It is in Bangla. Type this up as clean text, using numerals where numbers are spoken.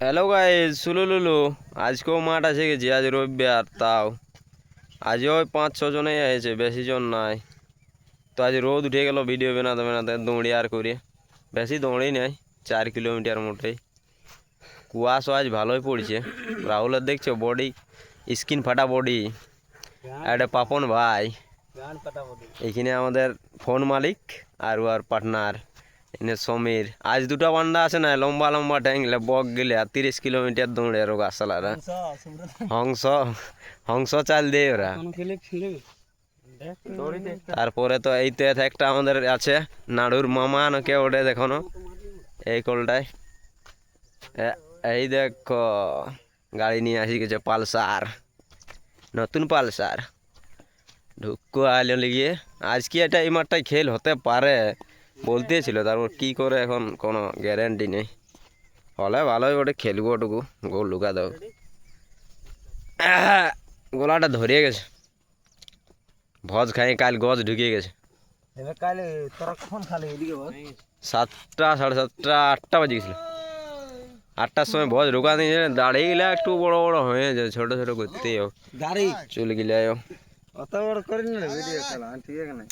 Hello guys, সুলুলুলু। আজকেও মাঠ আছে গেছি, আজ রবিবার। তাও আজও ওই 5-6 জনেই আছে, বেশি জন নাই। তো আজ রোদ উঠে গেল, ভিডিও বানাতে বানাতে দৌড়ি আর করি। বেশি দৌড়ি নাই, 4 কিলোমিটার মোটেই। কুয়াশা আজ ভালোই পড়ছে। রাহুলের দেখছো বডি, স্কিন ফাটা বডি। একটা পাপন ভাই এখানে আমাদের ফোন মালিক আর ওর পার্টনার এনে সমীর। আজ দুটা বান্ডা আছে না, লম্বা লম্বা ট্যাংলে বক গেলে 30 কিলোমিটার দৌড়ে রোগা সালারা। হংস হংস চাল দিয়ে ওরা। তারপরে তো এইতে একটা আমাদের আছে নাড়ুর মামা নাকি ওটা দেখো না, এই কলটায়। এই দেখো গাড়ি নিয়ে আসি গেছে, পালসার, নতুন পালসার। ঢুকু আইলো লিগিয়ে আজ কি এটা এই মাঠটায় খেল হতে পারে বলতেছিল, তারপর কি করে এখন কোনো গ্যারেন্টি নেই। হলে ভালোই ওটা খেলবো, ওটুকু গোল লুকা দাও। গোলাটা ধরিয়ে গেছে, ভজ খাই কাল গজ ঢুকিয়ে গেছে। 7টা, 7:30, 8টা বাজে গেছিল। 8টার সময় ভজ ঢুকা দিয়েছে, দাঁড়িয়ে গেলে একটু বড় বড় হয়ে যায়, ছোট ছোট করতেই চলে গেলে। অত বড় করিনি ভিডিও খেলা, ঠিক আছে না?